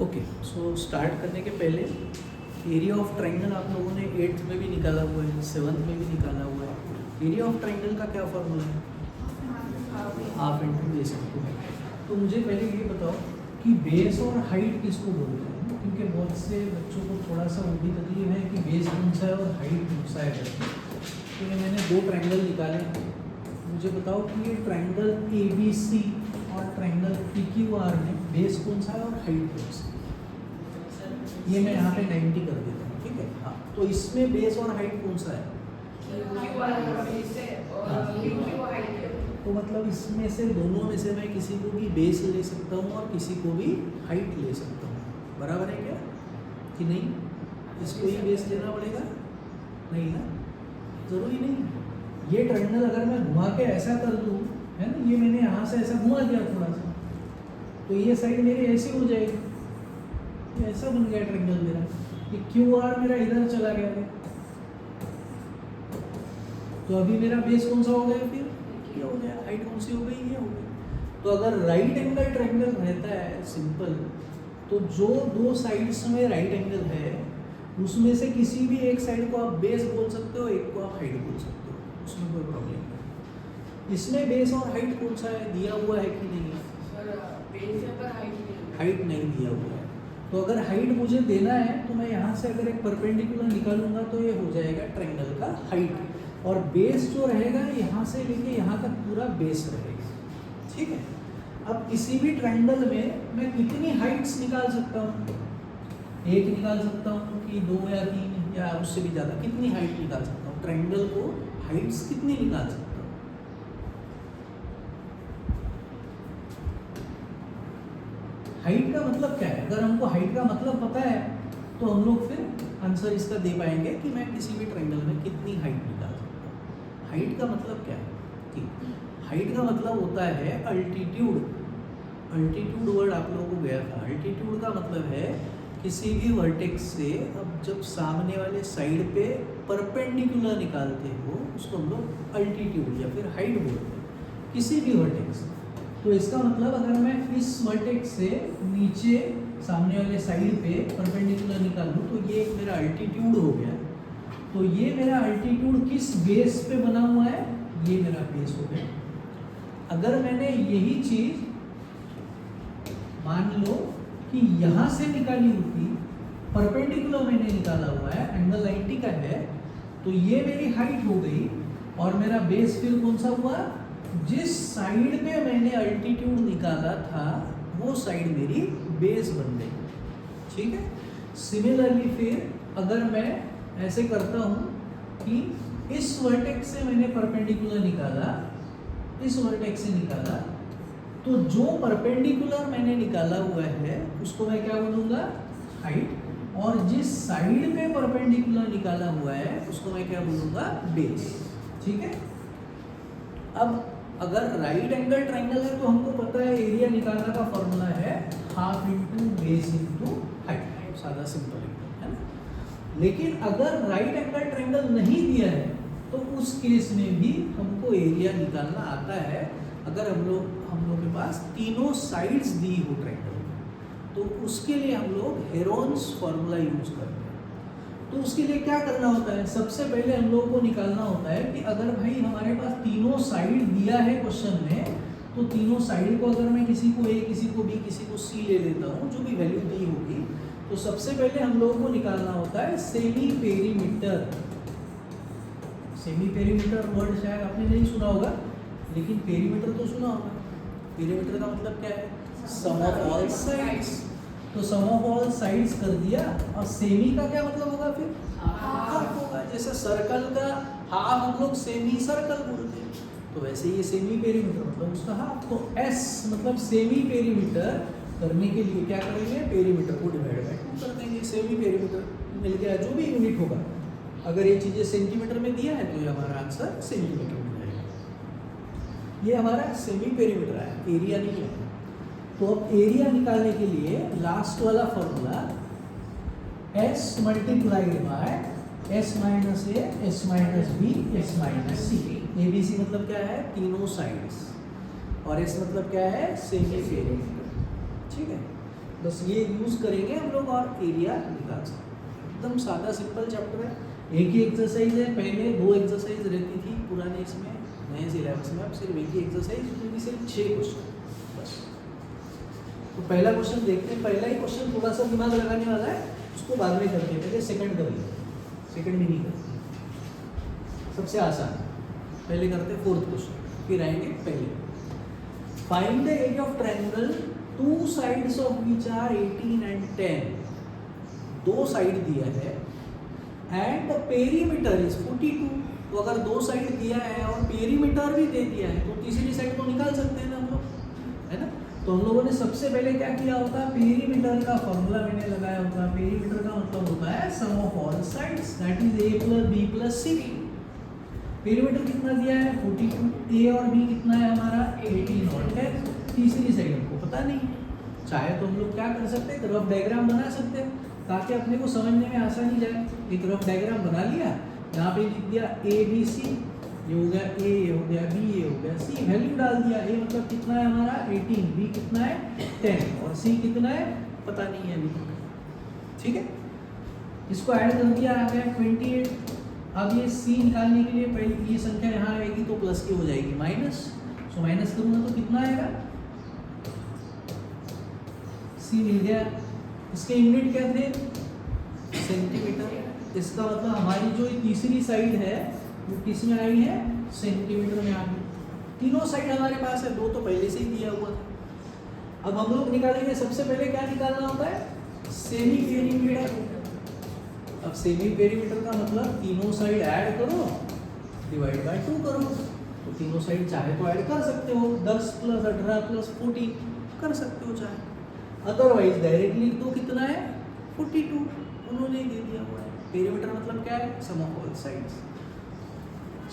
Okay, so start करने के पहले एरिया ऑफ ट्राइंगल आप लोगों ने 8th में भी निकाला हुआ है, 7th में भी निकाला हुआ है। एरिया ऑफ ट्राइंगल का क्या फॉर्मूला है? Half into base into height. तो मुझे पहले ये बताओ कि बेस और हाइट किसको बोलते हैं, क्योंकि बहुत से बच्चों को थोड़ा सा वो भी तकलीफ है कि बेस कौन सा है और हाइट कौन सा है करके। तो ये मैंने दो ट्राइंगल निकाले, मुझे बताओ कि ये ट्राइंगल ABC और ट्राइंगल PQR में बेस कौन सा है और हाइट कौन सा है। ये मैं यहाँ पे 90 कर देता हूँ, ठीक है। हाँ, तो इसमें बेस और हाइट कौन सा है? तो मतलब इसमें से दोनों में से मैं किसी को भी बेस ले सकता हूँ और किसी को भी हाइट ले सकता हूँ, बराबर है क्या कि नहीं? इसको ही बेस लेना पड़ेगा? नहीं ना, जरूरी नहीं। ये ट्रायंगल अगर मैं घुमा के ऐसा कर दूँ, है ना, ये मैंने यहाँ से ऐसा घुमा दिया थोड़ा सा, तो ये साइड मेरी ऐसी हो जाएगी, ये ऐसा बन गया ट्रायंगल मेरा। ये QR मेरा इधर चला गया है, तो अभी मेरा बेस कौन सा हो गया? फिर ये हो गया। हाइट कौन सी हो गई? ये हो गई। तो अगर राइट एंगल ट्रायंगल रहता है सिंपल, तो जो दो साइड्स में राइट एंगल है उसमें से किसी भी एक साइड को आप बेस बोल सकते हो, एक को आप हाइट बोल सकते हो, उसमें कोई प्रॉब्लम नहीं। इसमें बेस और हाइट कौन सा है, दिया हुआ है कि नहीं? हाइट नहीं दिया हुआ है। तो अगर हाइट मुझे देना है तो मैं यहाँ से अगर एक परपेंडिकुलर निकालूंगा तो ये हो जाएगा ट्रायंगल का हाइट, और बेस जो रहेगा यहाँ से लेके यहाँ तक पूरा बेस रहेगा, ठीक है। अब किसी भी ट्रायंगल में मैं कितनी हाइट्स निकाल सकता हूँ? एक निकाल सकता हूँ कि 2 या 3 या उससे भी ज़्यादा? कितनी हाइट निकाल सकता हूँ? ट्रायंगल को हाइट्स कितनी निकाल सकता हूँ? हाइट का मतलब क्या है? अगर हमको हाइट का मतलब पता है तो हम लोग फिर आंसर इसका दे पाएंगे कि मैं किसी भी ट्रायंगल में कितनी हाइट निकाल सकता हूँ। हाइट का मतलब क्या है? ठीक, हाइट का मतलब होता है अल्टीट्यूड। अल्टीट्यूड वर्ड आप लोगों को गया था। अल्टीट्यूड का मतलब है किसी भी वर्टेक्स से अब जब सामने वाले साइड पे परपेंडिकुलर निकालते हो उसको हम लोग अल्टीट्यूड या फिर हाइट बोलते हैं, किसी भी वर्टेक्स। तो इसका मतलब अगर मैं इस वर्टेक्स से नीचे सामने वाले साइड पे परपेंडिकुलर निकालूं तो ये एक मेरा अल्टीट्यूड हो गया। तो ये मेरा अल्टीट्यूड किस बेस पे बना हुआ है? ये मेरा बेस हो गया। अगर मैंने यही चीज मान लो कि यहाँ से निकाली होती, परपेंडिकुलर मैंने निकाला हुआ है, एंगल 90 का है, तो ये मेरी हाइट हो गई और मेरा बेस फिर कौन सा हुआ? जिस साइड पे मैंने अल्टीट्यूड निकाला था वो साइड मेरी बेस बन गई, ठीक है। सिमिलरली फिर अगर मैं ऐसे करता हूँ कि इस वर्टेक्स से मैंने परपेंडिकुलर निकाला, इस वर्टेक्स से निकाला, तो जो परपेंडिकुलर मैंने निकाला हुआ है उसको मैं क्या बोलूँगा? हाइट। और जिस साइड पे परपेंडिकुलर निकाला हुआ है उसको मैं क्या बोलूँगा? बेस, ठीक है। अब अगर राइट एंगल ट्रायंगल है तो हमको पता है एरिया निकालने का फॉर्मूला है half into base into height, सादा सिंपल है ना। लेकिन अगर राइट एंगल ट्रायंगल नहीं दिया है तो उस केस में भी हमको एरिया निकालना आता है। अगर हम लोग के पास तीनों साइड्स दी हो ट्रायंगल में तो उसके लिए हम लोग हेरोन्स फॉर्मूला यूज करते हैं। तो उसके लिए क्या करना होता है? सबसे पहले हम लोगों को निकालना होता है कि अगर भाई हमारे पास तीनों साइड दिया है क्वेश्चन में, तो तीनों साइड को अगर मैं किसी को A, किसी को B, किसी को C ले लेता हूँ, जो भी वैल्यू दी होगी, तो सबसे पहले हम लोगों को निकालना होता है semi perimeter. Semi perimeter word शायद आपने नहीं सुना होगा, लेकिन पेरीमीटर तो सुना होगा। पेरीमीटर का मतलब क्या है? Sum of all sides. तो सम ऑफ ऑल साइड्स कर दिया, और सेमी का क्या मतलब होगा? फिर हाफ होगा। जैसे सर्कल का हाफ हम लोग सेमी सर्कल बोलते हैं, तो वैसे ये सेमी पेरीमीटर मतलब उसका हाफ। तो S मतलब सेमी पेरीमीटर करने के लिए क्या करेंगे? पेरीमीटर को डिवाइड बाय 2 कर देंगे। सेमी पेरीमीटर मिल गया, जो भी यूनिट होगा। अगर ये चीज़ें सेंटीमीटर में दिया है तो ये हमारा आंसर सेंटीमीटर में जाएगा। ये हमारा सेमी पेरीमीटर है, एरिया नहीं है। तो अब एरिया निकालने के लिए लास्ट वाला formula S multiplied by S minus A, S minus B, S minus C। ABC मतलब क्या है? तीनों साइड्स, और S मतलब क्या है? सेमी पेरीमीटर, ठीक है। बस ये यूज़ करेंगे हम लोग और एरिया निकाल सकते हैं। एकदम सादा सिंपल चैप्टर है, एक ही एक्सरसाइज है। पहले 2 एक्सरसाइज रहती थी पुराने इसमें, नए सिलेबस में अब सिर्फ एक ही एक्सरसाइज, उसमें भी सिर्फ 6 क्वेश्चन बस। तो पहला क्वेश्चन देखते हैं। पहला ही क्वेश्चन थोड़ा सा दिमाग लगाने वाला है, उसको बाद में करते हैं, पहले सेकंड कर लेते हैं, सेकंड में नहीं करते, सबसे आसान पहले करते हैं 4th क्वेश्चन, फिर आएंगे पहले। Find the area of triangle two sides of which are 18 and 10। 2 side दिया है एंड द पेरीमीटर इज 42। तो अगर 2 साइड दिया है और पेरीमीटर भी दे दिया है तो तीसरी साइड को निकाल सकते हैं ना हम लोग, है ना। तो हम लोगों ने सबसे पहले क्या किया होता, पेरीमीटर का फॉर्मूला मैंने लगाया होता। पेरीमीटर का मतलब होता है sum of all sides, that is a + b + c। Perimeter कितना दिया है 42, a और b कितना है हमारा 18 और 10। तीसरी साइड हमको पता नहीं है, चाहे तो हम लोग क्या कर सकते हैं, रफ डायग्राम बना सकते हैं ताकि अपने को समझने में आसानी जाए। एक रफ डायग्राम बना लिया, यहाँ पे लिख दिया a b c, ये हो गया a, ये हो गया b, ये हो गया c, वैल्यू डाल दिया। a मतलब कितना है हमारा 18, b कितना है 10 और c कितना है पता नहीं है अभी तक, ठीक है। इसको ऐड कर दिया, आ गया 28। अब ये c निकालने के लिए पहले ये संख्या यहाँ आएगी तो प्लस की हो जाएगी माइनस, सो माइनस करूँगा तो कितना आएगा, c मिल गया। इसके यूनिट क्या थे, सेंटीमीटर। इसका मतलब हमारी जो तीसरी साइड है वो किस में आई है, सेंटीमीटर में आ गई। तीनों साइड हमारे पास है, 2 तो पहले से ही दिया हुआ था। अब हम लोग निकालेंगे, सबसे पहले क्या निकालना होता है, सेमी पेरीमीटर। अब सेमी पेरीमीटर का मतलब तीनों साइड ऐड करो डिवाइड बाय 2 करो। तो तीनों साइड चाहे तो ऐड कर सकते हो, 10 + 18 + 14 कर सकते हो चाहे, अदरवाइज डायरेक्टली तो कितना है 42, उन्होंने दे दिया हुआ है। पेरीमीटर मतलब क्या है, सम ऑफ ऑल साइड्स।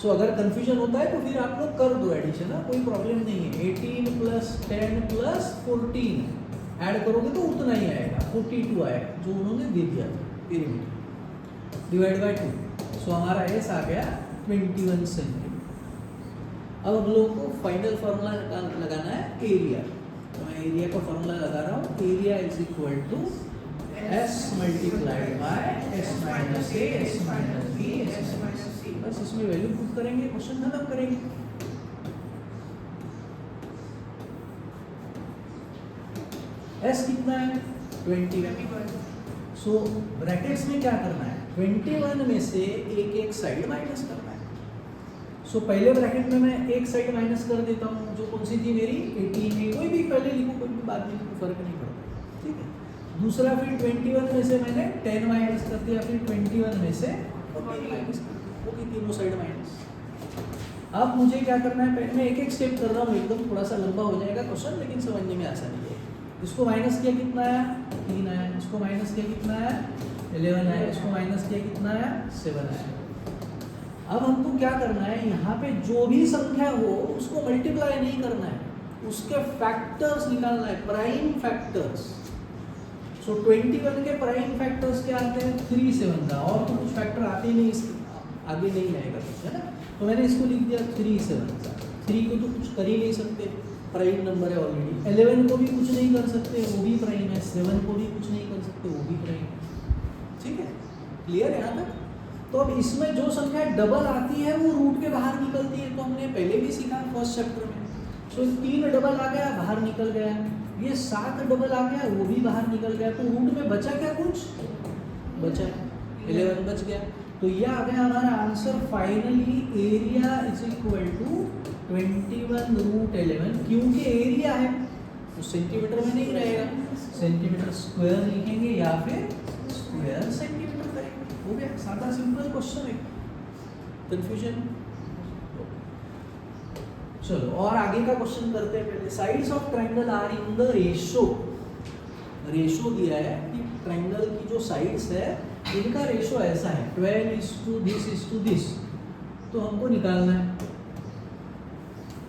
सो अगर कंफ्यूजन होता है तो फिर आप लोग कर दो एडिशन, कोई प्रॉब्लम नहीं है। 18 + 10 + 14 ऐड करोगे तो उतना ही आएगा, 42 आएगा जो उन्होंने दे दिया था पेरीमीटर, डिवाइड बाय 2। सो हमारा एस आ गया 21 सेंटीमीटर। अब हम लोगों को फाइनल फार्मूला लगाना है एरिया। तो मैं एरिया का फार्मूला लगा रहा हूँ, area is equal to S multiplied by S minus A, S minus B, S minus C। बस इसमें वैल्यू पुट करेंगे, क्वेश्चन खत्म करेंगे। S कितना है 21। सो ब्रैकेट्स में क्या करना है, 21 में से एक साइड माइनस करना है। सो पहले ब्रैकेट में मैं एक साइड माइनस कर देता हूँ, जो कौन सी थी मेरी 18, कोई भी पहले लिखो कोई भी बाद में लिखो, फर्क नहीं पड़ता, ठीक है। दूसरा फिर 21 में से मैंने 10 माइनस कर दिया, फिर 21 में से 14 माइनस कर दिया, वो भी तीनों साइड माइनस। अब मुझे क्या करना है, पहले मैं एक एक स्टेप कर रहा हूँ, एकदम थोड़ा सा लंबा हो जाएगा क्वेश्चन, लेकिन समझने में आसानी है। इसको माइनस किया कितना आया 3 आया, इसको माइनस किया कितना आया 11 आया, इसको माइनस किया कितना आया 7 आया। अब हमको क्या करना है, यहाँ पे जो भी संख्या हो उसको मल्टीप्लाई नहीं करना है, उसके फैक्टर्स निकालना है, प्राइम फैक्टर्स। सो 21 के प्राइम फैक्टर्स क्या आते हैं 3 7 का, और तो कुछ फैक्टर आते ही नहीं, इसके आगे नहीं आएगा कुछ, है ना। तो मैंने इसको लिख दिया 3 7 का। 3 को तो कुछ कर ही नहीं सकते, प्राइम नंबर है ऑलरेडी। 11 को भी कुछ नहीं कर सकते, वो भी प्राइम है। 7 को भी कुछ नहीं कर सकते, वो भी प्राइम है, ठीक है। क्लियर है यहाँ तक। तो अब इसमें जो संख्या डबल आती है वो रूट के बाहर निकलती है, तो हमने पहले भी सीखा फर्स्ट चैप्टर में। सो 3 डबल आ गया, बाहर निकल गया। ये 7 डबल आ गया, वो भी बाहर निकल गया। तो रूट में बचा क्या, कुछ बचा, 11 बच गया। तो ये आ गया हमारा answer finally, area is equal to 21√11। क्योंकि एरिया है तो सेंटीमीटर में नहीं रहेगा, सेंटीमीटर स्क्वायर लिखेंगे या फिर स्क्वायर सेंटीमीटर करेंगे। हो गया, सादा सिंपल क्वेश्चन है, कंफ्यूजन। चलो और आगे का क्वेश्चन करते हैं। पहले sides of triangle are in the ratio. Ratio दिया है कि ट्रायंगल की जो साइड्स है इनका रेशो ऐसा है 12:this। तो हमको निकालना है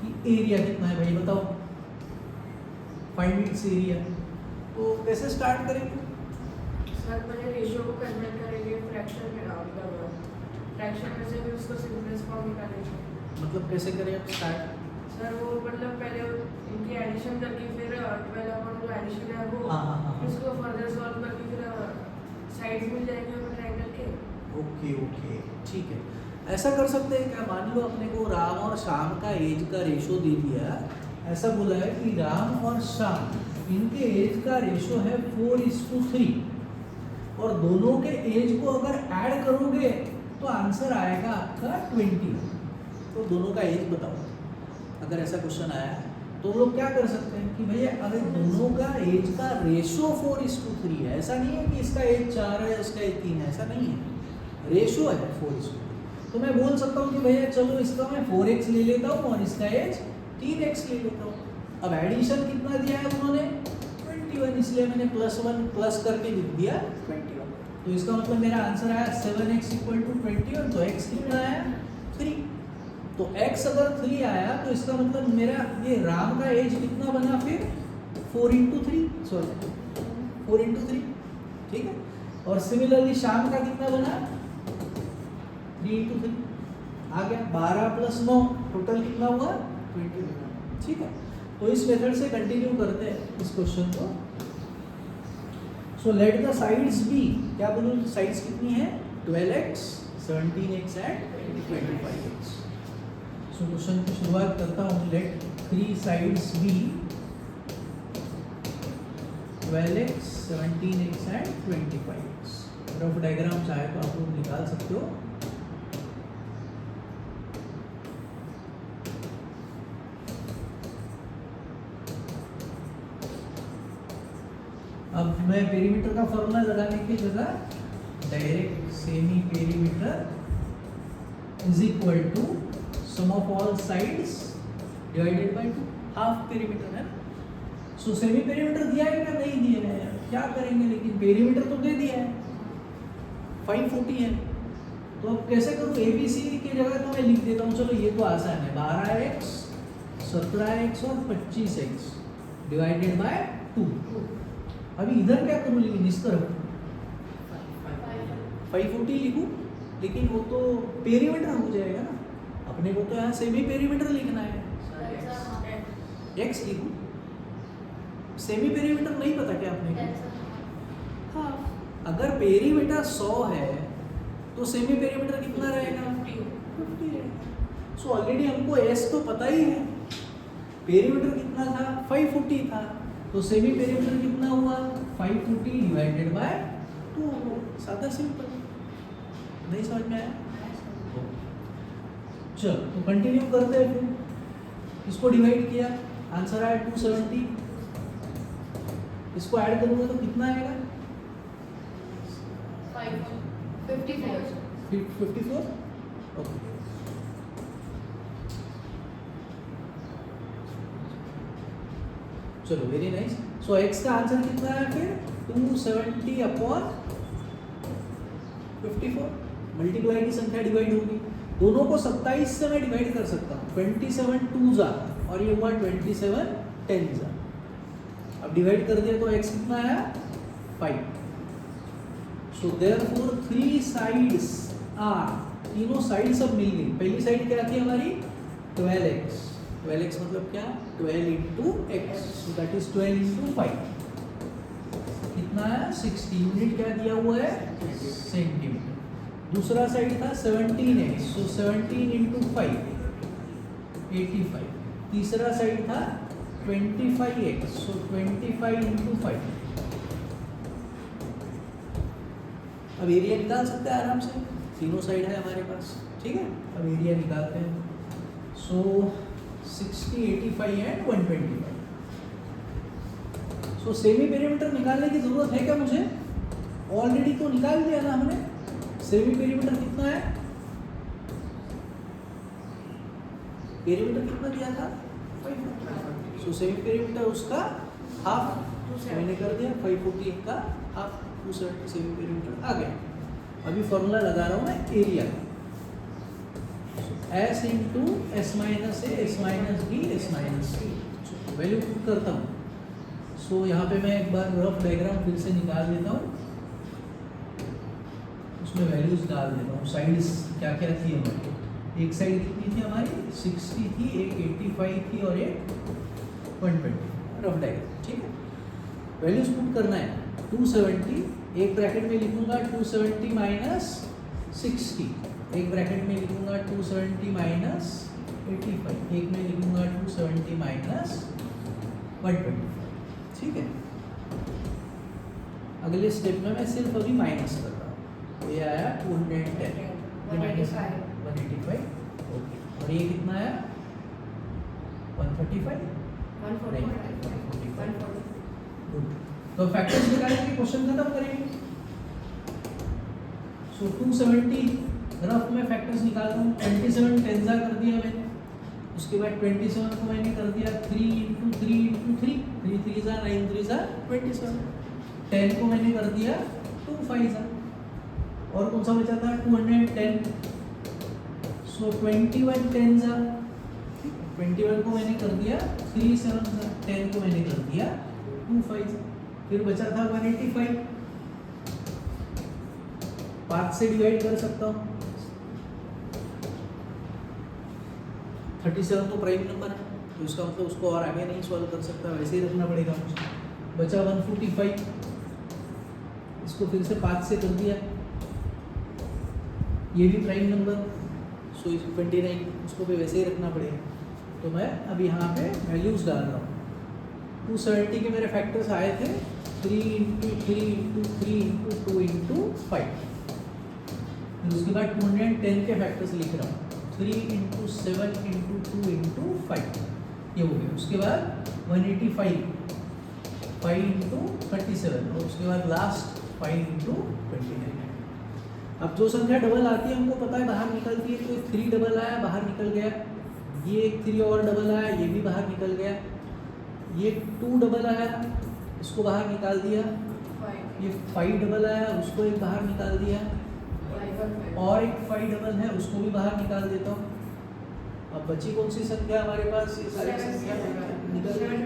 कि एरिया कितना है भाई, बताओ, फाइंड इट्स एरिया। तो कैसे स्टार्ट करेंगे सर, पहले रेशियो को कन्वर्ट करेंगे फ्रैक्शन में, फ्रैक्शन में से भी उसको सिंपलेस्ट फॉर्म निकालेंगे। मतलब कैसे करें अब स्टार्ट? सर वो मतलब पहले इनकी एडिशन करके फिर 12 अपॉन जो एडिशन है वो हाँ। फिर साइड्स मिल जाएंगे हमें ट्रायंगल के। ओके ओके ठीक है। ऐसा कर सकते हैं क्या, मान लो अपने को राम और श्याम का एज का रेशो दे दिया, ऐसा बोला है कि राम और श्याम इनके एज का रेशो है 4:3 और दोनों के एज को अगर ऐड करोगे तो आंसर आएगा आपका 20। तो दोनों का एज बताओ। अगर ऐसा क्वेश्चन आया तो लोग क्या कर सकते हैं कि भैया अगर दोनों का एज का रेशो 4:3 है, ऐसा नहीं है कि इसका एज 4 है उसका एज 3 है, ऐसा नहीं है, रेशो है 4:3। तो मैं बोल सकता हूँ कि भैया चलो इसका मैं 4x ले लेता हूँ और इसका एज 3x ले लेता हूँ। अब एडिशन कितना दिया है उन्होंने 21, इसलिए मैंने +1 प्लस करके लिख दिया 21। तो इसका मतलब मेरा आंसर आया 7x = 21। तो x कितना आया 3। तो x अगर 3 आया तो इसका मतलब मेरा ये राम का एज कितना बना फिर 4 × 3, ठीक है। और सिमिलरली श्याम का कितना बना 3 × 3 आ गया 12 + 9 टोटल कितना हुआ 21, ठीक है। तो इस मेथड से कंटिन्यू करते हैं इस क्वेश्चन को। So let the sides be, क्या बोलूं साइड्स कितनी है 12x 17x and 25x। So question की शुरुआत करता हूँ। Let 3 sides be 12x 17x and 25x। Rough diagram चाहे तो आप लोग निकाल सकते हो। अब मैं पेरीमीटर का फॉर्मूला लगाने की जगह direct semi perimeter is equal to sum of all sides divided by 2, half perimeter है ना। सो सेमी पेरीमीटर दिया है क्या, नहीं दिया है, क्या करेंगे, लेकिन पेरीमीटर तो दे दिया है 540 है। तो अब कैसे करूँ, ABC की जगह तो मैं लिख देता हूँ, चलो ये तो आसान है, 12x 17x और 25x डिवाइडेड बाय 2। अभी इधर क्या करूँ, लेकिन इस तरफ 540 लिखूँ, लेकिन वो तो पेरीमीटर हो जाएगा ना, अपने को तो यहाँ सेमी पेरीमीटर लिखना है, x लिखूँ। सेमी पेरीमीटर नहीं पता क्या अपने को, हाँ। अगर पेरीमीटर 100 है तो सेमी पेरीमीटर कितना रहेगा 50 रहेगा। सो ऑलरेडी हमको s तो पता ही है, पेरीमीटर कितना था 540 था, तो सेमी पेरीमीटर कितना हुआ 540 डिवाइडेड बाय 2। सादा सिंपल, नहीं समझ में आया, चलो तो कंटिन्यू करते हैं। फिर इसको डिवाइड किया, आंसर आया 270। इसको ऐड करूंगा तो कितना आएगा 54। ओके, चलो वेरी नाइस। सो x का आंसर कितना है फिर 270/54। मल्टीप्लाई की संख्या डिवाइड होगी, दोनों को 27 से मैं डिवाइड कर सकता हूँ, 27 2s और ये हुआ 27 10s। अब डिवाइड कर दिया तो x कितना आया 5। सो देयरफॉर 3 साइड्स आर, तीनों साइड सब मिल गई। पहली साइड क्या थी हमारी 12x, 12x मतलब क्या 12 × x, सो दैट इज 12 × 5 कितना है 60। यूनिट क्या दिया हुआ है सेंटीमीटर। दूसरा साइड था 17x, सो 17 × 5 85। तीसरा साइड था 25x, सो 25 × 5। अब एरिया निकाल सकते हैं आराम से, तीनों साइड है हमारे पास, ठीक है। अब एरिया निकालते हैं। सो 60 85 एंड 125। सो सेमी पेरीमीटर निकालने की जरूरत है क्या मुझे, ऑलरेडी तो निकाल दिया ना हमने। सेमी पेरीमीटर कितना है, पेरीमीटर कितना दिया था 540। सो सेमी पेरीमीटर उसका हाफ मैंने कर दिया, 540 का हाफ 270 सेमी पेरीमीटर आ गया। अभी फॉर्मूला लगा रहा हूँ मैं एरिया का, S × S - A S - B S - C। Value put करता हूँ। सो यहाँ पे मैं एक बार रफ डायग्राम फिर से निकाल देता हूँ, उसमें वैल्यूज डाल देता हूँ। साइड्स क्या क्या थी हमारी, एक साइड कितनी थी हमारी 60 थी, एक 85 थी और एक 120। रफ डायग्राम, ठीक है। वैल्यूज पुट करना है 270, एक ब्रैकेट में लिखूंगा 270 माइनस 60, एक ब्रैकेट में लिखूंगा 270 माइनस 85, एक में लिखूंगा 270 माइनस 125। ठीक है, अगले स्टेप में मैं सिर्फ अभी माइनस कर रहा हूँ, तो ये आया 210 माइनस 185। ओके, और ये कितना आया 135। गुड, तो फैक्टर्स निकालेंगे, क्वेश्चन खत्म करेंगे। सो 270 रफ में फैक्टर्स निकालता हूँ, 27 टेंजा कर दिया मैंने, उसके बाद 27 को मैंने कर दिया 3 इंटू 3 इंटू 3, 3 3 जा 9 3 जा 27, 10 को मैंने कर दिया 2 5 जा, और कौन सा बचा था 210, सो 21 टेंजा, 21 को मैंने कर दिया 3 7 जा, 10 को मैंने कर दिया 2 5, फिर बचा था 185, 5 से डिवाइड कर सकता हूँ, 37 तो प्राइम नंबर है, तो इसका मतलब उसको और आगे नहीं सॉल्व कर सकता, वैसे ही रखना पड़ेगा मुझे। बचा 145, इसको फिर से 5 से कर दिया, ये भी प्राइम नंबर, सो 29, उसको भी वैसे ही रखना पड़ेगा। तो मैं अब यहाँ पे वैल्यूज डाल रहा हूँ। 270 के मेरे फैक्टर्स आए थे 3 इंटू 3 इंटू 3 इंटू 2 इंटू 5, फिर उसके बाद 210 के फैक्टर्स लिख रहा हूँ, 3 इंटू 7 इंटू 2 इंटू 5, ये हो गया। उसके बाद 185, 5 इंटू 37, और उसके बाद लास्ट 5 इंटू 29। अब जो संख्या डबल आती है हमको पता है बाहर निकलती है, तो 3 डबल आया बाहर निकल गया, ये एक 3 और डबल आया ये भी बाहर निकल गया, ये 2 डबल आया इसको बाहर निकाल दिया, ये 5 डबल आया उसको एक बाहर निकाल दिया, और एक 5 डबल है उसको भी बाहर निकाल देता हूँ। अब बची कौन सी संख्या हमारे पास, ये सारी संख्या निकल गई।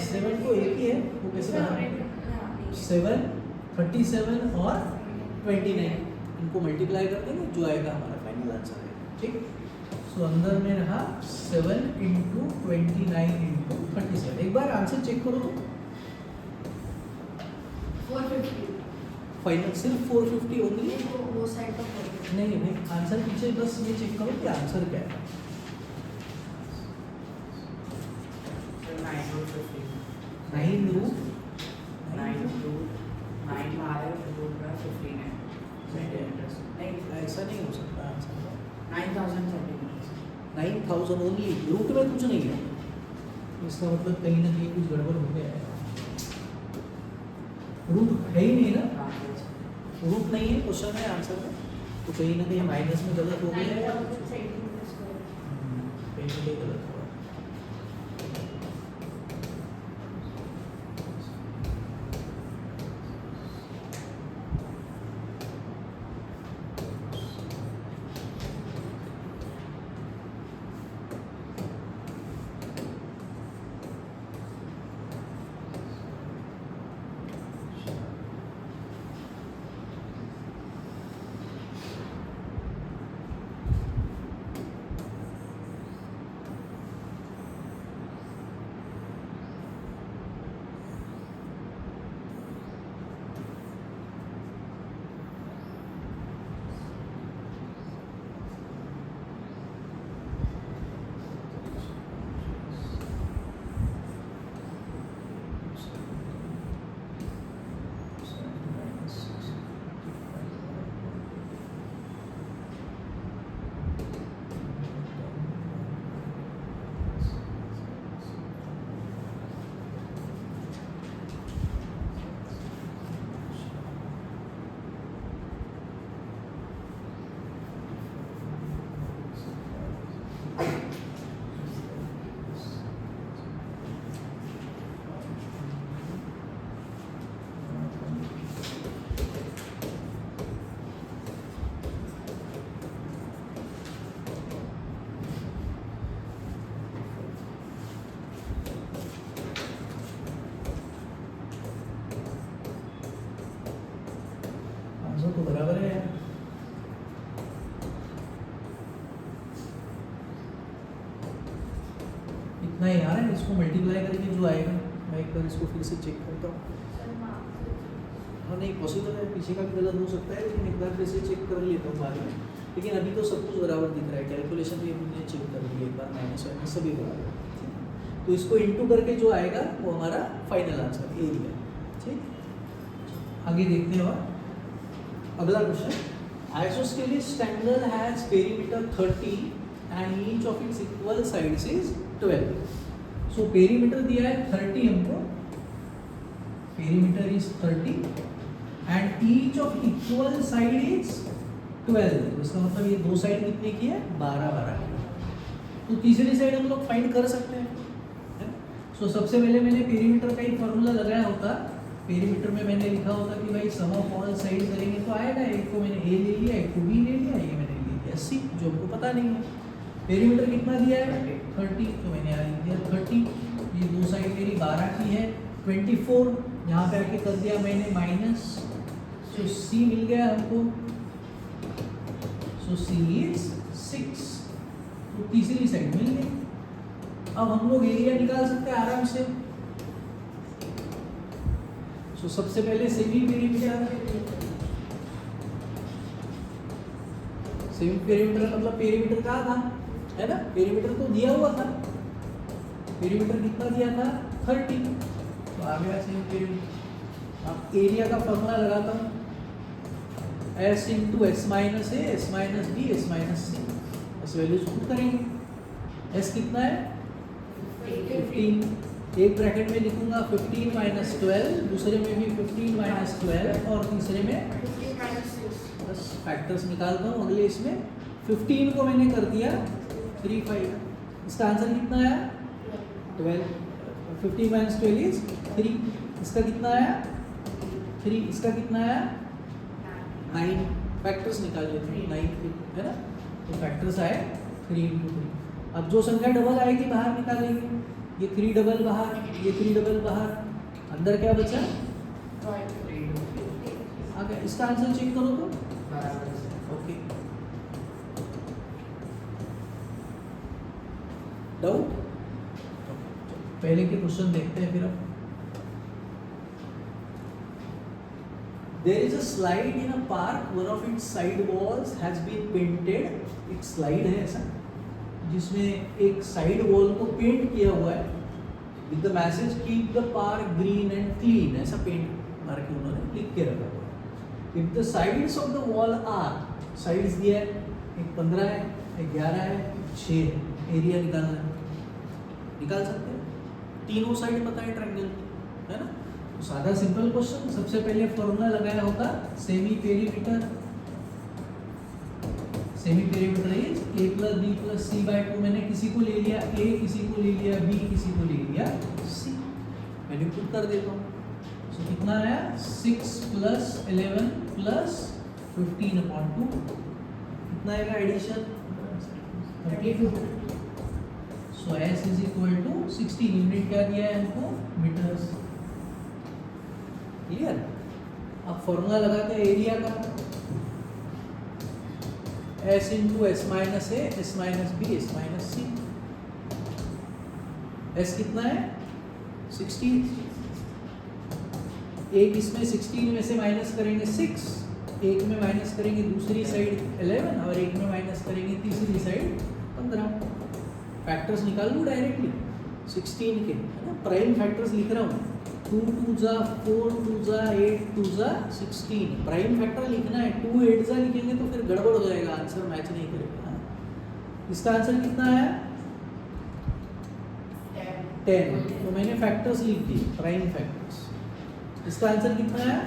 7 को एक ही है, वो कैसे बाहर 7 37 और 29, इनको मल्टीप्लाई कर देंगे, जो आएगा हमारा फाइनल आंसर है। ठीक, सो अंदर में रहा 7 इंटू 29 इंटू 37। एक बार आंसर चेक करो तो 450, फाइनल सिर्फ 450 ओनली। वो साइड का 450। नहीं भाई, आंसर पीछे बस ये चेक करो कि आंसर क्या है। 9 रूट 9 रूट 9 बाहर रूट का 15 है, नहीं ऐसा नहीं हो सकता आंसर। 9030 9000 ओनली, रूट में कुछ नहीं है, इसका मतलब कहीं ना कहीं कुछ गड़बड़ हो गया है। रूट है ही नहीं ना, रूट नहीं है क्वेश्चन में आंसर में, तो कहीं ना कहीं माइनस में गलत हो गया है, कहीं ना कहीं गलत हुआ। तो बराबर है। इतना ही आ रहा है, इसको मल्टीप्लाई करके जो आएगा मैं बार इसको फिर से चेक करता हूँ। सर मार्क्स हाँ नहीं पॉसिबल है, पीछे का भी गलत हो सकता है, लेकिन एक बार फिर से चेक कर लेता हूँ बाद में। लेकिन अभी तो सब कुछ बराबर दिख रहा है, कैलकुलेशन भी हमने चेक कर लिया एक बार, माइनस वाइनस सभी बराबर है, ठीक। तो इसको इंटू करके जो आएगा वो हमारा फाइनल आंसर एरिया, ठीक। आगे देखते हैं और अगला question, isosceles triangle has perimeter 30 and each of its equal sides is 12। So perimeter दिया है 30 हमको, perimeter is 30 and each of equal side is 12। तो इसका मतलब ये दो साइड कितने की है, 12 की। तो तीसरी साइड हम लोग फाइंड कर सकते हैं। सो सबसे पहले मैंने पेरीमीटर का ही फॉर्मूला लगाया होता, पेरीमीटर में मैंने लिखा होता कि भाई सम ऑफ ऑल साइड करेंगे तो आएगा, एक को मैंने ए ले लिया, एक को बी ले लिया, ये मैंने ले लिया सी, जो हमको पता नहीं है। पेरीमीटर कितना दिया है 30, तो मैंने यहाँ लिख दिया 30। ये दो साइड मेरी 12 की है, 24 यहाँ पे आके कर दिया मैंने माइनस, सो सी मिल गया हमको, सो सी इज 6। तो तीसरी साइड मिल गई। अब हम लोग एरिया निकाल सकते हैं आराम से। सो सबसे पहले सेमी पेरीमीटर, सेमी पेरीमीटर मतलब पेरीमीटर कहाँ था, है ना, पेरीमीटर तो दिया हुआ था, पेरीमीटर कितना दिया था 30, तो आ गया सेमी पेरीमीटर। अब एरिया का फॉर्मूला लगाता हूँ, s into s minus a, s minus b, s minus c, बस वैल्यूज पुट करेंगे। एस कितना है 15, एक ब्रैकेट में लिखूंगा 15 माइनस 12, दूसरे में भी 15 माइनस 12 और तीसरे में 15 minus 6 बस फैक्टर्स निकालता हूँ अगले इसमें। 15 को मैंने कर दिया 35, इसका आंसर कितना आया 12। 15 माइनस 12 इज 3, इसका कितना आया 3, इसका कितना आया 9। फैक्टर्स निकाल लेते हैं 9 है ना, तो फैक्टर्स आए 3 इंटू 3। अब जो संख्या डबल आएगी बाहर निकालेंगे, ये 3 डबल बाहर, ये 3 डबल बाहर, अंदर क्या बचा आ गया। इसका आंसर चेक करो तो ओके। डाउट, पहले के क्वेश्चन देखते हैं फिर अब। There is a slide in a park. One of its side walls has been painted. एक स्लाइड है ऐसा जिसमें एक साइड वॉल को पेंट किया हुआ है with the message keep the park green and clean, ऐसा पेंट मार के उन्होंने लिख के रखा हुआ है। If the sides of the wall are, sides दिया है, एक 15 है, एक 11 है, 6 है, एरिया निकालना है, निकाल सकते हैं। तीनों साइड पता है ट्रायंगल, है ना। तो सादा सिंपल क्वेश्चन, सबसे पहले फॉर्मूला लगाया होता semi perimeter, semi perimeter is a plus b plus c by 2। मैंने किसी को ले लिया a, किसी को ले लिया b, किसी को ले लिया c, मैंने पुट कर देता हूँ। सो कितना आया 6 प्लस 11 प्लस 15/2, कितना आएगा addition 32। So s is equal to 16, unit क्या दिया है हमको मीटर्स, क्लियर। अब फॉर्मूला लगाते हैं एरिया का, s into s minus a, s minus b, s minus c. s कितना है 16, एक इसमें 16 में से माइनस करेंगे 6, एक में माइनस करेंगे दूसरी साइड 11 और एक में माइनस करेंगे तीसरी साइड 15। फैक्टर्स निकाल लूँ डायरेक्टली 16 के, है ना, प्राइम फैक्टर्स लिख रहा हूँ, 2 2 जा 4 2 जा 8 2 जा 16, प्राइम फैक्टर लिखना है। 2 8 जा लिखेंगे तो फिर गड़बड़ हो जाएगा, आंसर मैच नहीं करेगा। इसका आंसर कितना आया 10, तो मैंने फैक्टर्स लिख दिए प्राइम फैक्टर्स। इसका आंसर कितना आया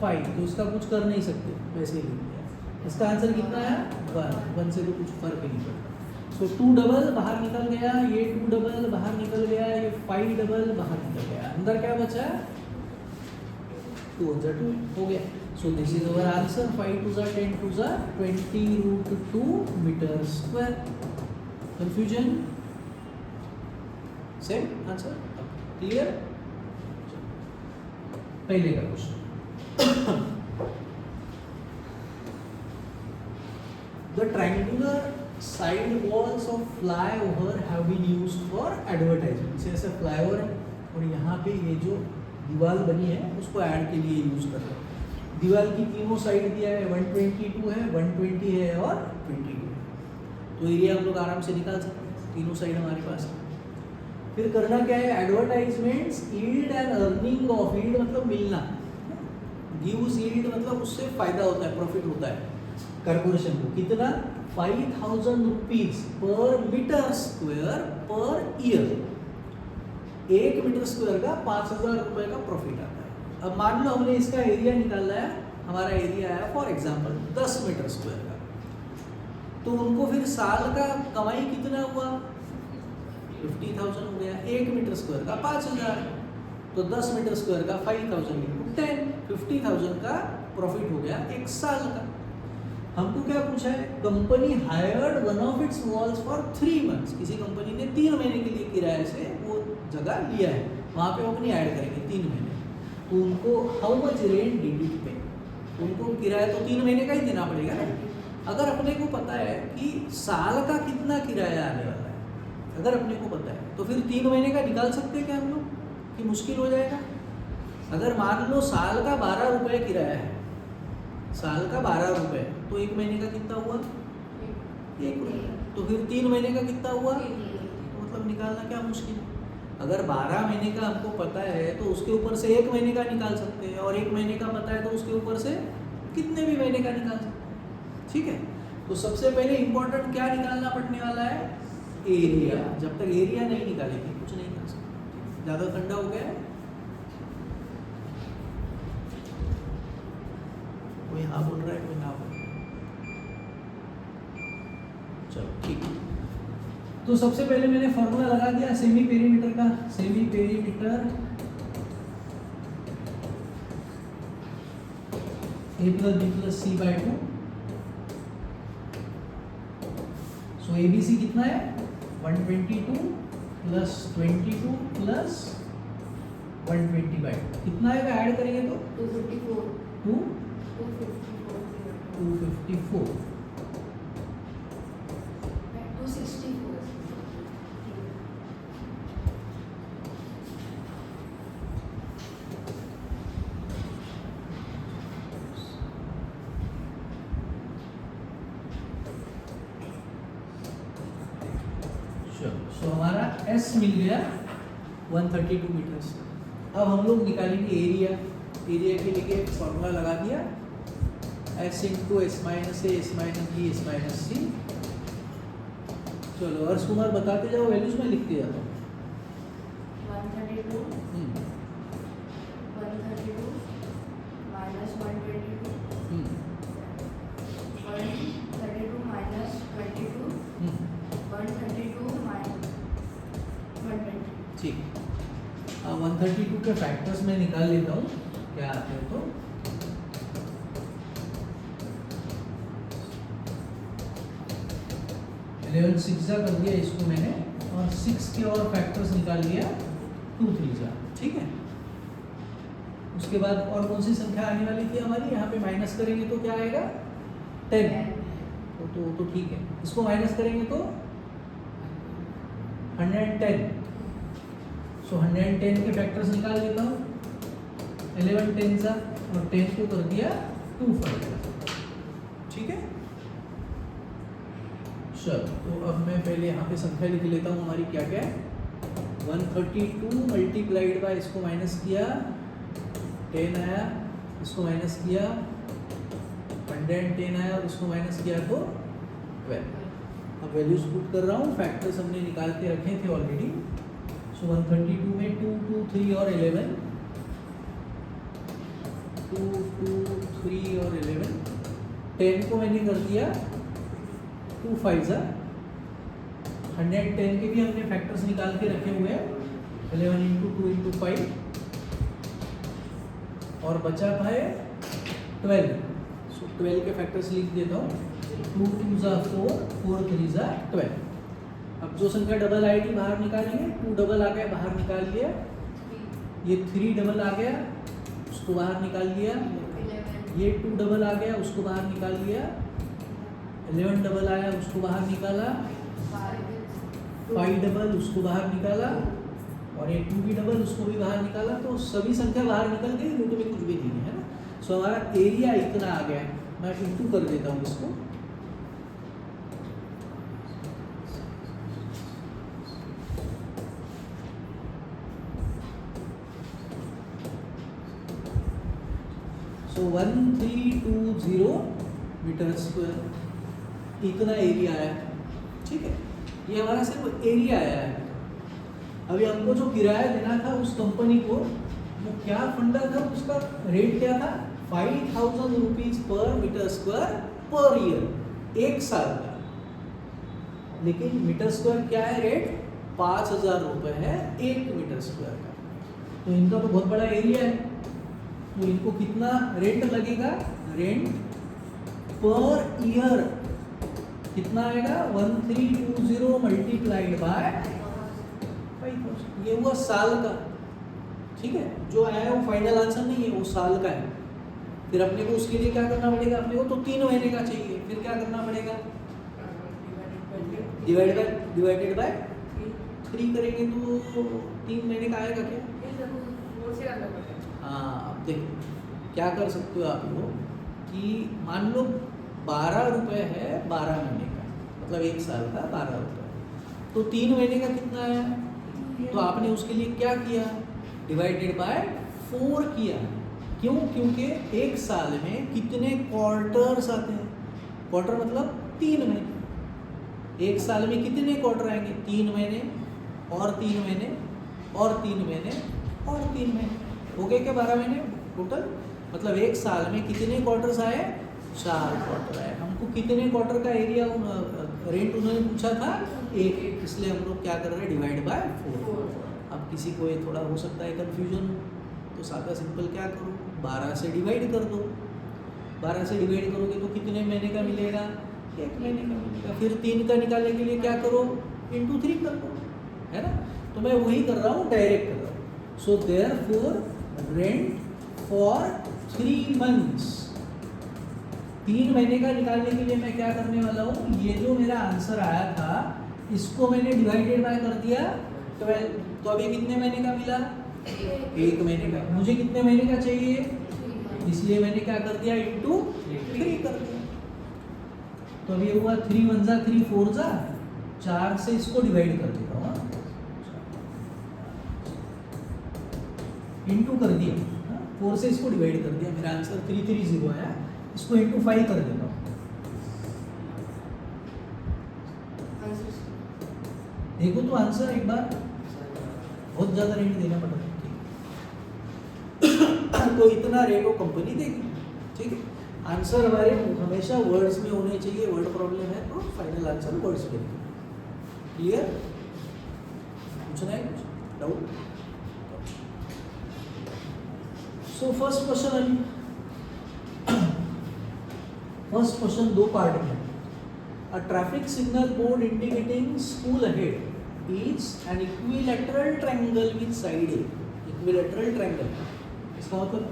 5, तो इसका कुछ कर नहीं सकते, वैसे ही लिख दिया। इसका आंसर कितना आया 1 से तो कुछ फर्क ही नहीं पड़ता। सो 2 डबल बाहर निकल गया, ये 2 डबल बाहर निकल गया, ये 5 डबल बाहर निकल गया, अंदर क्या बचा 2 1 2 हो गया। So this is our answer, 5 2 10 2 20√2 metre square. Confusion, same answer clear. पहले का question, the triangular side walls of flyover have been used for advertisement. जैसे फ्लाईओवर है और यहाँ पे ये जो दीवार बनी है उसको ऐड के लिए यूज़ कर रहे हैं। दीवार की तीनों साइड दिया है, 122 है, 120 है और 22 है। तो एरिया हम लोग आराम से निकाल सकते हैं, तीनों साइड हमारे पास है। फिर करना क्या है, advertisements yield and earning of, yield मतलब मिलना, गिव्स यील्ड मतलब उससे फायदा होता है, प्रॉफिट होता है कॉर्पोरेशन को। कितना, 5000 rupees per metre square per year. 1 metre square का 5000 रुपये का प्रॉफिट आता है। अब मान लो हमने इसका एरिया निकालना है, हमारा एरिया है फॉर एग्जांपल 10 मीटर स्क्वायर का, तो उनको फिर साल का कमाई कितना हुआ, 50,000 हो गया। 1 मीटर स्क्वायर का 5000, तो 10 मीटर स्क्वायर का 5000 इंटू 10, 50,000 का प्रॉफिट हो गया 1 साल का। हमको क्या पूछा है, company hired one of its walls for 3 months. किसी कंपनी ने 3 महीने के लिए किराए से वो जगह लिया है, वहाँ पे वो अपनी ऐड करेंगे 3 महीने। तो उनको how much rent did it पे, उनको किराया तो 3 महीने का ही देना पड़ेगा ना। अगर अपने को पता है कि साल का कितना किराया आने वाला है, अगर अपने को पता है तो फिर 3 महीने का निकाल सकते हैं क्या हम लोग, कि मुश्किल हो जाएगा। अगर मान लो साल का 12 रुपये किराया है, साल का 12 रुपये, तो 1 महीने का कितना हुआ, 1 रुपये। तो फिर 3 महीने का कितना हुआ, तो मतलब निकालना क्या मुश्किल है। अगर 12 महीने का हमको पता है तो उसके ऊपर से 1 महीने का निकाल सकते हैं, और 1 महीने का पता है तो उसके ऊपर से कितने भी महीने का निकाल सकते हैं। ठीक है, तो सबसे पहले इम्पोर्टेंट क्या निकालना पड़ने वाला है, एरिया। जब तक एरिया नहीं निकालेंगे कुछ नहीं कर सकते। ज़्यादा ठंडा हो गया है, कोई हाँ बोल रहा है, कोई ना बोल रहा है। चलो ठीक है, तो सबसे पहले मैंने फॉर्मूला लगा दिया सेमी पेरीमीटर का। Semi perimeter a plus b plus c by 2। So ABC कितना है, 122 प्लस 22 प्लस 120 बाई 2 कितना है, ऐड करेंगे तो 254 254 सो हमारा S मिल गया 132 मीटर्स। अब हम लोग निकालेंगे एरिया। एरिया के लिए फॉर्मूला लगा दिया, S into s minus a s minus b s minus c. चलो हर्ष कुमार बताते जाओ, वैल्यूज में लिखते जाता हूँ। 132 माइनस 122 132 माइनस 22 132 माइनस 120। ठीक, अब 132 के फैक्टर्स में निकाल लेता हूँ क्या आते हैं। तो इलेवन सिक्स कर दिया इसको मैंने, और 6 के और फैक्टर्स निकाल लिया 2 3 जा। ठीक है, उसके बाद और कौन सी संख्या आने वाली थी हमारी, यहाँ पे माइनस करेंगे तो क्या आएगा 10। तो ठीक है, इसको माइनस करेंगे तो 110। सो 110 के फैक्टर्स निकाल लेता हूँ, 11 10 सा, और 10 को कर दिया 2 5। ठीक है, चलो तो अब मैं पहले यहाँ पे संख्या लिख लेता हूँ हमारी क्या क्या है। 132 मल्टीप्लाइड बाय, इसको माइनस किया 10 आया, इसको माइनस किया 110 आया, और इसको माइनस किया तो 12। अब वैल्यूज पुट कर रहा हूँ, फैक्टर्स हमने निकाल के रखे थे ऑलरेडी। सो 132 में 2 2 3 और 11, 2 2 3 और 11, 10 को मैंने कर दिया 2 5 जा। 110 के भी हमने फैक्टर्स निकाल के रखे हुए हैं, 11 इंटू 2 इंटू 5, और बचा है 12। सो 12 के फैक्टर्स लिख देता हूँ, 2 2 जा 4, 4 3 जा 12। अब जो संख्या डबल आएगी बाहर निकालेंगे, 2 डबल आ गया बाहर निकाल लिया, ये 3 डबल आ गया उसको बाहर निकाल लिया, ये 2 डबल आ गया उसको बाहर निकाल लिया, 11 डबल आया उसको बाहर निकाला, 5 डबल उसको बाहर निकाला, और ये 2 की डबल उसको भी बाहर निकाला, तो सभी संख्या बाहर निकल गई, रूट में कुछ भी नहीं है ना। सो हमारा एरिया इतना आ गया है। मैं इंटू कर देता हूँ इसको, सो 1320 मीटर स्क्वायर इतना एरिया आया। ठीक है, ये हमारा सिर्फ एरिया आया है। अभी हमको जो किराया देना था उस कंपनी को, वो क्या फंडा था, उसका रेट क्या था, 5000 rupees per metre square per year, 1 साल का। लेकिन मीटर स्क्वायर क्या है रेट, 5000 रुपये है 1 मीटर स्क्वायर का। तो इनका तो बहुत बड़ा एरिया है, तो इनको कितना रेंट लगेगा, रेंट पर ईयर कितना आएगा, 1320 मल्टीप्लाइड बाय 5000, ये हुआ साल का। ठीक है, जो आया है वो फाइनल आंसर नहीं है, वो साल का है। फिर अपने को उसके लिए क्या करना पड़ेगा, अपने को तो 3 महीने का चाहिए, फिर क्या करना पड़ेगा, डिवाइडेड बाय 3 करेंगे तो 3 महीने का आएगा क्या। हाँ, अब देखो क्या कर सकते हो आप लोग कि मान लो 12 रुपये है 12 महीने का, मतलब 1 साल का 12 रुपये, तो 3 महीने का कितना है, तो आपने उसके लिए क्या किया, डिवाइडेड बाय 4 किया। क्यों, क्योंकि 1 साल में कितने क्वार्टर्स आते हैं, क्वार्टर मतलब 3 महीने। 1 साल में कितने क्वार्टर आएंगे, 3 महीने और 3 महीने और 3 महीने और 3 महीने, हो गए क्या 12 महीने टोटल। मतलब 1 साल में कितने क्वार्टर्स आए, 4 क्वार्टर आए। हमको कितने क्वार्टर का एरिया रेंट उन्होंने पूछा था, 1, इसलिए हम लोग क्या कर रहे हैं, डिवाइड बाय 4। अब किसी को ये थोड़ा हो सकता है कन्फ्यूजन, तो सादा सिंपल क्या करो, 12 से डिवाइड कर दो। 12 से डिवाइड करोगे तो कितने महीने का मिलेगा, 1 महीने का मिलेगा। फिर 3 का निकालने के लिए क्या करो, इंटू 3 कर दो, है ना। तो मैं वही कर रहा हूँ, डायरेक्ट कर रहा हूँ। So therefore rent for 3 months, 3 महीने का निकालने के लिए मैं क्या करने वाला हूँ, ये जो मेरा आंसर आया था इसको मैंने डिवाइडेड बाय कर दिया 12, तो अभी कितने महीने का मिला, 1 महीने का। मुझे कितने महीने का चाहिए, इसलिए मैंने क्या कर दिया, इंटू 3 कर दिया। तो अभी हुआ 3 1 जा 3 4 जा 4 से इसको डिवाइड कर देता हूँ, इंटू कर दिया, 4 से इसको डिवाइड कर दिया, मेरा आंसर 330 आया। इसको इंटू 5 कर देता हूँ, देखो तो आंसर एक बार, बहुत ज़्यादा रेट देना पड़ रहा है। तो इतना रेट वो कंपनी देगी। ठीक है, आंसर हमारे हमेशा वर्ड्स में होने चाहिए, वर्ड प्रॉब्लम है तो फाइनल आंसर वर्ड्स में। क्लियर, पूछना है कुछ doubt. So first question, first question 2 part में। A traffic signal board indicating school ahead is an equilateral triangle with side A. Equilateral triangle, इसका मतलब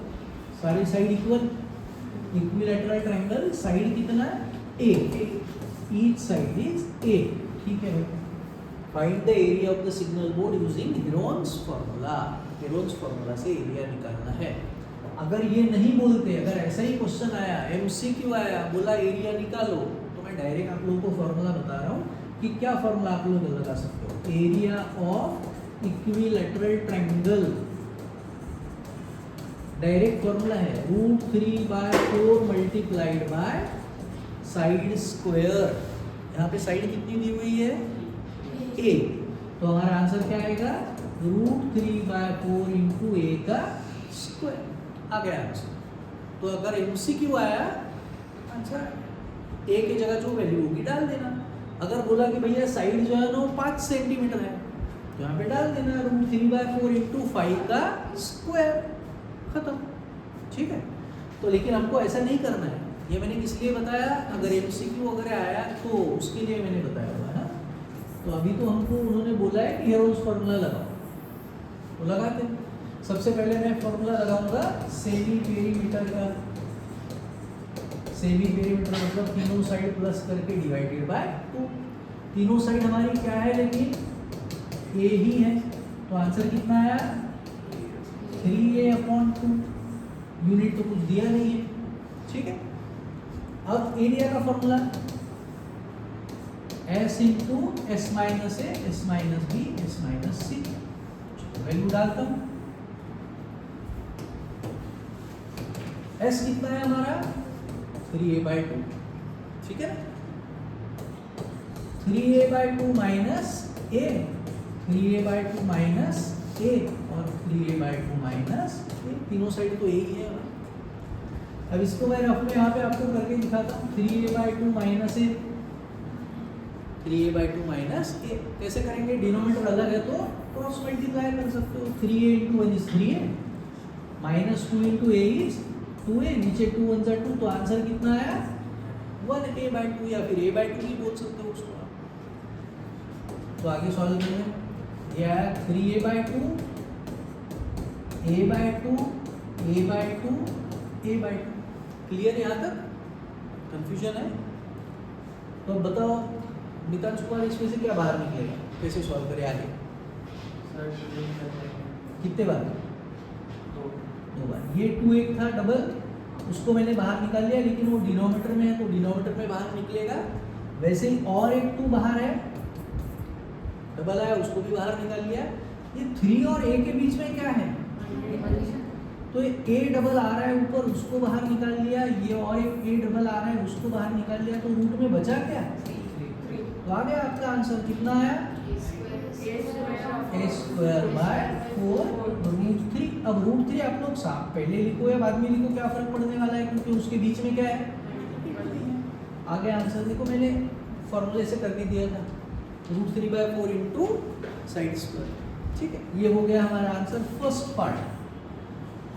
सारी side equal, equilateral triangle, side कितना A, each side is A। ठीक है, find the area of the signal board using Heron's formula. Heron's formula से area निकालना है। अगर ये नहीं बोलते, अगर ऐसा ही क्वेश्चन आया, MCQ आया, बोला एरिया निकालो, तो मैं डायरेक्ट आप लोगों को फॉर्मूला बता रहा हूँ कि क्या फॉर्मूला आप लोग लगा सकते हो। Area of equilateral triangle, direct formula है √3/4 मल्टीप्लाइड बाय साइड स्क्वायर। यहाँ पे साइड कितनी दी हुई है, A, तो हमारा आंसर क्या आएगा, √3/4 इंटू A का स्क्वायर आ गया आंसर। तो अगर MCQ आया, अच्छा A की जगह जो वैल्यू होगी डाल देना। अगर बोला कि भैया साइड जो है ना 5 सेंटीमीटर है, तो यहाँ पे डाल देना √3/4 इंटू 5 का स्क्वायर, खत्म। ठीक है, तो लेकिन हमको ऐसा नहीं करना है। ये मैंने किस लिए बताया, अगर MCQ वगैरह आया तो उसके लिए मैंने बताया हुआ है ना। तो अभी तो हमको उन्होंने बोला है कि हेरोन्स फार्मूला लगाओ, तो लगाते हैं। सबसे पहले मैं फार्मूला लगाऊंगा सेमी पेरीमीटर का। सेमी पेरीमीटर मतलब तीनों साइड प्लस करके डिवाइडेड बाय 2। तीनों साइड हमारी क्या है, लेकिन A ही है, तो आंसर कितना आया 3a/2। यूनिट तो कुछ दिया नहीं है, ठीक है। अब एरिया का formula S into S minus a S minus b S minus c, value डालता हूं। S कितना है हमारा 3a/2, ठीक है ना। 3a/2 minus a, 3a/2 minus a और 3a/2 माइनस a, तीनों साइड तो यही है। अब इसको मैं रफ में यहाँ पे आपको करके दिखाता हूँ। 3a/2 minus a, 3a/2 minus a कैसे करेंगे, डिनोमिनेटर अलग है तो क्रॉस मल्टीप्लाई कर सकते हो। 3a into 1 is 3a, minus 2 into a is 2a, नीचे 2 1 जा 2, तो आंसर कितना आया 1a/2, या फिर a/2 भी बोल सकते हो उसको आप। तो आगे सॉल्व करेंगे, ये आया 3a/2 a/2 a/2 a/2। Clear यहाँ तक, कंफ्यूजन है? तो अब बताओ नितांश कुमार, इसमें से क्या बाहर निकलेगा, कैसे सॉल्व करें आगे? कितने बार? दो बार। ये 2 एक था डबल, उसको मैंने बाहर निकाल लिया, लेकिन वो डिनोमिनेटर में है तो डिनोमिनेटर में बाहर निकलेगा। वैसे ही और एक 2 बाहर है, डबल आया, उसको भी बाहर निकाल लिया। ये 3 और a के बीच में क्या है, तो ये a डबल आ रहा है ऊपर, उसको बाहर निकाल लिया। ये और एक a डबल आ रहा है, उसको बाहर निकाल लिया, तो रूट में बचा क्या, तो आ गया आपका आंसर। कितना आया a²/4√3। अब √3 आप लोग साफ पहले लिखो या बाद में लिखो, क्या फर्क पड़ने वाला है, क्योंकि उसके बीच में क्या है, आगे आंसर देखो मैंने फॉर्मूले से करके दिया था, √3/4 इंटू साइड स्क्वायर, ठीक है। ये हो गया हमारा आंसर फर्स्ट पार्ट।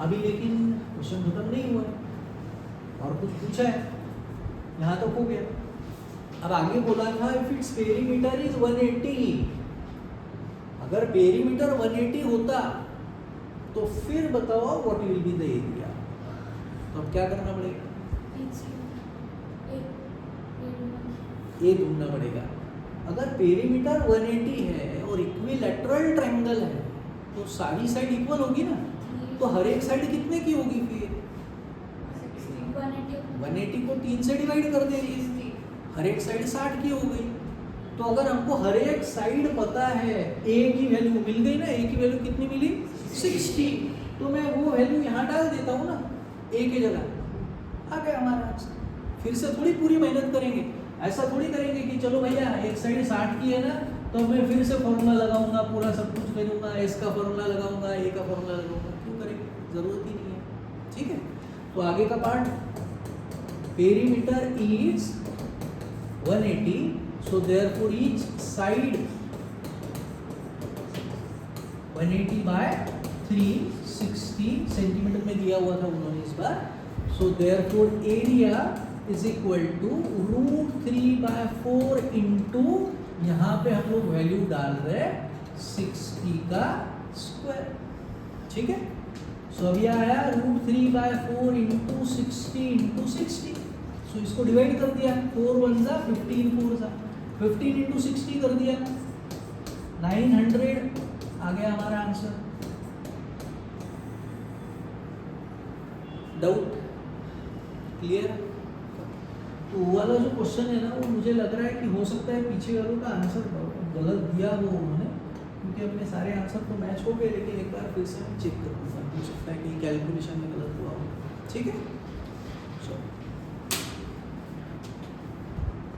अभी लेकिन क्वेश्चन खत्म नहीं हुआ, और कुछ पूछा है, यहाँ तक हो गया। अब आगे बोला था इफ इट्स पेरीमीटर इज 180, अगर पेरीमीटर 180 होता तो फिर बताओ what will be the area. तो अब क्या करना पड़ेगा, ए ढूंढना पड़ेगा। अगर पेरीमीटर 180 है और इक्विलैटरल ट्रायंगल है तो सारी साइड इक्वल होगी ना, तो हर एक साइड कितने की होगी फिर 180 को 3 से डिवाइड कर देंगे, हर एक साइड 60 की हो गई। तो अगर हमको हर एक साइड पता है, a की वैल्यू मिल गई ना, a की वैल्यू कितनी मिली 60, तो मैं वो वैल्यू यहाँ डाल देता हूँ ना a की जगह, आ गया हमारा आंसर। फिर से थोड़ी पूरी मेहनत करेंगे, ऐसा थोड़ी करेंगे कि चलो भैया एक साइड 60 की है ना, तो मैं फिर से फॉर्मूला लगाऊंगा, पूरा सब कुछ करूँगा, s का फॉर्मूला लगाऊंगा, a का फॉर्मूला लगाऊंगा, क्यों करेंगे, जरूरत ही नहीं है, ठीक है। तो आगे का part, perimeter is 180, so therefore each side 180/360 centimetre में दिया हुआ था उन्होंने इस बार। so therefore area is equal to √3/4 into, यहाँ पे हम लोग वैल्यू डाल रहे 60 का स्क्वायर, ठीक है। सो अब ये आया √3/4 इंटू 60 इंटू 60। सो इसको डिवाइड कर दिया, 4 1 जा 15 4 जा 15 इंटू 60 कर दिया, 900 आ गया हमारा आंसर। Doubt clear? तो वो वाला जो क्वेश्चन है ना, वो मुझे लग रहा है कि हो सकता है पीछे वालों का आंसर गलत दिया हो उन्होंने, क्योंकि अपने सारे आंसर तो मैच हो गए, लेकिन एक बार फिर से हम चेक कर लूँगा, हो सकता है कि कैलकुलेशन में गलत हुआ हो, ठीक है। चलो।